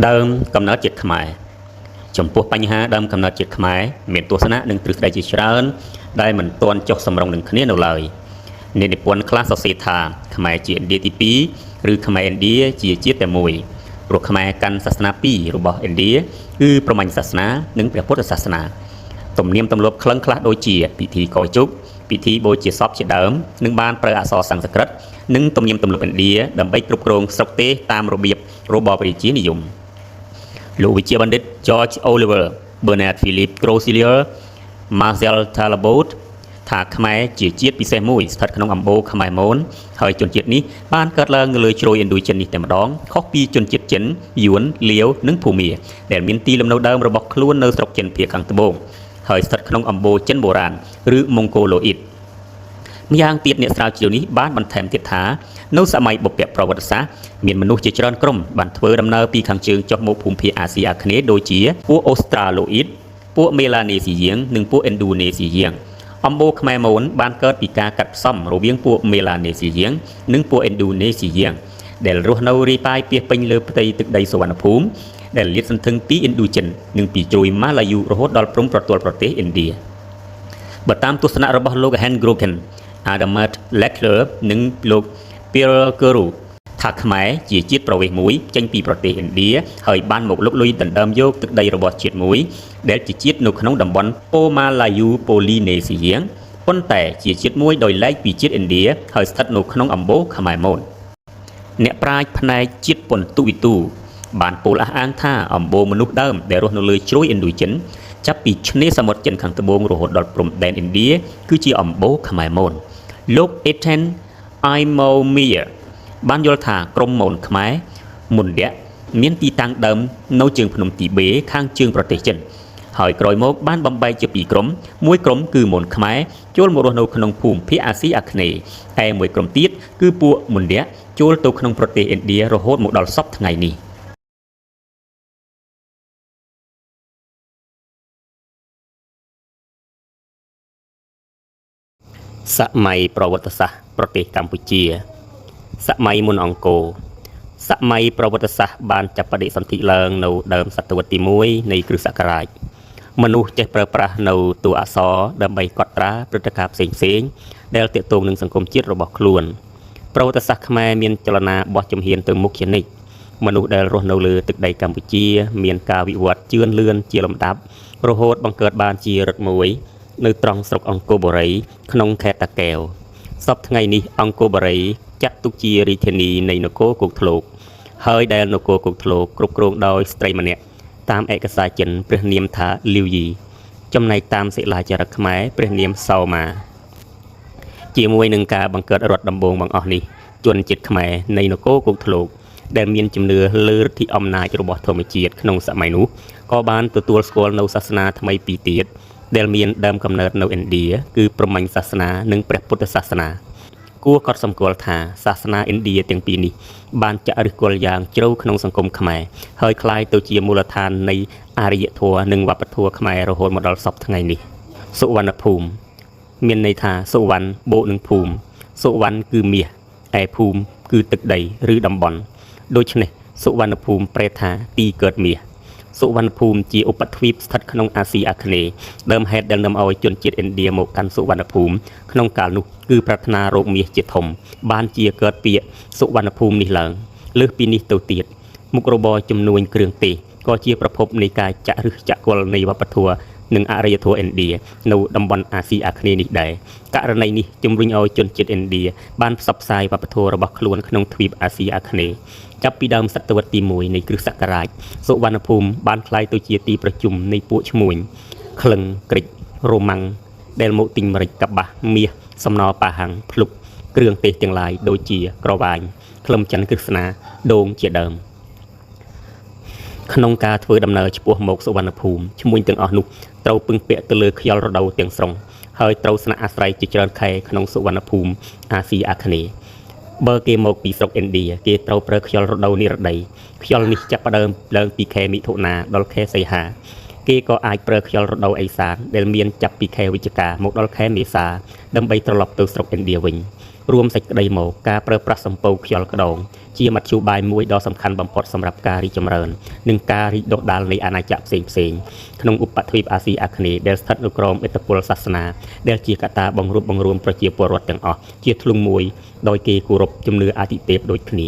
ដើមកំណើតជាតិខ្មែរចំពោះបញ្ហាដើមកំណើតជាតិខ្មែរមានទស្សនៈនិងទ្រឹស្ដីជាច្រើនដែលមិនទាន់ចុះសម្រុងនឹងគ្នានៅឡើយនិពន្ធខ្លះសរសេរថាខ្មែរជាឥណ្ឌាទី2ឬខ្មែរឥណ្ឌាជាជាតិតែមួយព្រោះខ្មែរកាន់សាសនា2របស់ឥណ្ឌាគឺព្រហ្មញ្ញសាសនានិងព្រះពុទ្ធសាសនាទំនៀមទម្លាប់ខ្លឹងខ្លះដូចជាពិធីកោជុកពិធីបូជាសពជាដើមនឹងបានប្រើអក្សរសំស្ក្រឹតនិងទំនៀមទម្លាប់ឥណ្ឌាដើម្បីគ្រប់គ្រងស្រុកទេសតាមរបៀបរបបប្រជានិយមលោកវិជ្ជាបណ្ឌិត George Oliver Bernard Philip Grosselier Marcel Talbot ថាខ្មែរជាជាតិពិសេសមួយស្ថិតក្នុងអំបូរខ្មែរមូនហើយជនជាតិនេះបានកើតឡើងនៅលើជ្រោយឥណ្ឌូចិននេះតែម្ដងខុសពីជនជាតិចិនយួនលាវនិងភូមាដែលមានទីលំនៅដើមរបស់ខ្លួននៅស្រុកចិនភាគខាងត្បូងហើយស្ថិតក្នុងអំបូរចិនបុរាណឬម៉ុងហ្គោឡូអ៊ីតម្យ៉ាងទៀតអ្នកស្រាវជ្រាវនេះបានបន្ថែមទៀតថានៅសម័យបុព្វប្រវត្តិសាស្ត្រមានមនុស្សជាច្រើនក្រុមបានធ្វើដំណើរពីខាងជើងចុះមកភូមិភាគអាស៊ីអាគ្នេយ៍ដូចជាពួកអូស្ត្រាឡូអ៊ីតពួកមេឡានេស៊ីយាងនិងពួកឥណ្ឌូនេស៊ីយាងអំបូរខ្មែរមូនបានកើតពីការកាត់ផ្សំរវាងពួកមេឡានេស៊ីយាងនិងពួកឥណ្ឌូនេស៊ីយាងដែលរស់នៅរាយប៉ាយពាសពេញលើផ្ទៃទឹកដីសុវណ្ណភូមិដែលលាតសន្ធឹងពីឥណ្ឌូចិននិងពីជ្រោយម៉ាឡាយូរហូតដល់ព្រំប្រទល់ប្រទេសឥណ្ឌាបើតាមទស្សនៈរបស់លោក Hans Groken Adamat Leckler និងលោក Pierre Guru ថាខ្មែរជាជាតិប្រវេសមួយចេញពីប្រទេសឥណ្ឌាហើយបានមកលុកលុយដណ្ដើមយកទឹកដីរបស់ជាតិមួយដែលជាជាតិនៅក្នុងតំបន់ប៉ូម៉ាឡាយូប៉ូលីនេស៊ីយាងប៉ុន្តែជាជាតិមួយដោយឡែកពីជាតិឥណ្ឌាហើយស្ថិតនៅក្នុងអំបូរខ្មែរមូនអ្នកប្រាជ្ញផ្នែកជាតិពន្ទុវិទូបានពោលអះអាងថាអំបូរមនុស្សដើមដែលរស់នៅលើជ្រោយឥណ្ឌូចិនចាប់ពីឆ្នេរសមុទ្រចិនខាងត្បូងរហូតដល់ព្រំដែនឥណ្ឌាគឺជាអំបូរខ្មែរមូនលោក Ethan Aimomir បានយល់ថាក្រុមមូនខ្មែរមុនយៈមានទីតាំងដើមនៅជើងភ្នំទីបេខាងជើងប្រទេសចិនហើយក្រោយមកបានបំបែកជាពីរក្រុមមួយក្រុមគឺមូនខ្មែរចូលមករស់នៅក្នុងភូមិភាគអាស៊ីអាគ្នេយ៍ហើយមួយក្រុមទៀតគឺពួកមុនយៈចូលទៅក្នុងប្រទេសឥណ្ឌារហូតមកដល់សព្វថ្ងៃនេះសម័យប្រវត្តិសាស្ត្រប្រទេសកម្ពុជាសម័យមុនអង្គរសម័យប្រវត្តិសាស្ត្របានចាប់បដិសន្ធិឡើងនៅដើមសតវត្សទី1នៃគ្រិស្តសករាជមនុស្សចេះប្រើប្រាស់នៅតួអក្សរដើម្បីកត់ត្រាព្រឹត្តិការណ៍ផ្សេងៗដែលទាក់ទងនឹងសង្គមជាតិរបស់ខ្លួនប្រវត្តិសាស្ត្រខ្មែរមានចលនាបោះជំហានទៅមុខជានិច្ចមនុស្សដែលរស់នៅលើទឹកដីកម្ពុជាមានការវិវត្តជឿនលឿនជាលំដាប់រហូតបង្កើតបានជារដ្ឋមួយនៅត្រង់ស្រុកអង្គរបុរីក្នុងខេត្តតាកែវសពថ្ងៃនេះអង្គរបុរីចាត់ទុកជារាជធានីនៃនគរគោកធ្លកហើយដែលនគរគោកធ្លកគ្រប់គ្រងដោយស្ត្រីម្នាក់តាមឯកសារចិនព្រះនាមថាលាវយីចំណែកតាមសិលាចារឹកខ្មែរព្រះនាមសោមាជាមួយនឹងការបង្កើតរដ្ឋដំបូងបង្អស់នេះជនជាតិខ្មែរនៃនគរគោកធ្លកដែលមានជំនឿលើឫទ្ធិអំណាចរបស់ធម្មជាតិក្នុងសម័យនោះក៏បានទទួលស្គាល់នូវសាសនាថ្មីពីរទៀតដែលមានដើមកំណើតនៅឥណ្ឌាគឺព្រហ្មញ្ញសាសនានិងព្រះពុទ្ធសាសនាគួរកត់សម្គាល់ថាសាសនាឥណ្ឌាទាំងពីរនេះបានចាក់ឫសគល់យ៉ាងជ្រៅក្នុងសង្គមខ្មែរហើយคล้ายទៅជាមូលដ្ឋាននៃអរិយធម៌និងវប្បធម៌ខ្មែររហូតមកដល់សព្វថ្ងៃនេះសុវណ្ណភូមិមានន័យថាសុវណ្ណបូកនឹងភូមិសុវណ្ណគឺមាសឯភូមិគឺទឹកដីឬតំបន់ដូច្នេះសុវណ្ណភូមិប្រែថាទីកើតមាសសុវណ្ណភូមិជាឧបទ្វីបស្ថិតក្នុងអាស៊ីអាគ្នេយ៍ដើមហេតុដែលនាំឲ្យជនជាតិឥណ្ឌាមកកាន់សុវណ្ណភូមិក្នុងកាលនោះគឺប្រាថ្នារកមាសជាធំបានជាកើតពាក្យសុវណ្ណភូមិនេះឡើងលើសពីនេះទៅទៀតមុខរបរជំនួញគ្រឿងទេសក៏ជាប្រភពនៃការចាក់ឫសចាក់គល់នៃវប្បធម៌និងអរិយធម៌ឥណ្ឌានៅតំបន់អាស៊ីអាគ្នេយ៍នេះដែរករណីនេះជំរុញឲ្យជនជាតិឥណ្ឌាបានផ្សព្វផ្សាយវប្បធម៌របស់ខ្លួនក្នុងទ្វីបអាស៊ីអាគ្នេយ៍ចាប់ពីដើមសតវត្សទី1នៃគ្រិស្តសករាជសុវណ្ណភូមិបានក្លាយទៅជាទីប្រជុំនៃពួកឈ្មួញក្លឹងក្រិចរ៉ូម៉ាំងដែលមកទិញម្រេចកបាសមាសសំណប៉ាហាំងភ្លុកគ្រឿងទេសទាំងឡាយដូចជាក្រវាញខ្លឹមច័ន្ទក្រឹស្នាដូងជាដើមក្នុងការធ្វើដំណើរឆ្ពោះមកសុវណ្ណភូមិឈ្មួញទាំងអស់នោះត្រូវពឹងពាក់ទៅលើខ្យល់រដូវទាំងស្រុងហើយត្រូវស្នាក់អាស្រ័យជាច្រើនខែក្នុងសុវណ្ណភូមិអាស៊ីអាគ្នេយ៍បើគេមកពីស្រុកឥណ្ឌាគេត្រូវប្រើខ្យល់រដូវនិរដីខ្យល់នេះចាប់ផ្ដើមឡើងពីខែមិថុនាដល់ខែសីហាគេក៏អាចប្រើខ្យល់រដូវអេសានដែលមានចាប់ពីខែវិច្ឆិកាមកដល់ខែមេសាដើម្បីត្រឡប់ទៅស្រុកឥណ្ឌាវិញ រួមសេចក្តីមកការប្រើប្រាស់សម្ពៅខ្យល់ក្តងជាមធ្យោបាយមួយដ៏សំខាន់បំផុតសម្រាប់ការរីកចម្រើននិងការរីកដុះដាលនៃអាណាចក្រផ្សេងៗក្នុងឧបទ្វីបអាស៊ីអាគ្នេយ៍ដែលស្ថិតនៅក្រោមឥទ្ធិពលសាសនាដែលជាកត្តាបង្រួបបង្រួមប្រជាពលរដ្ឋទាំងអស់ជាធ្លុងមួយដោយគេគោរពជំនឿអាទិទេពដូចគ្នា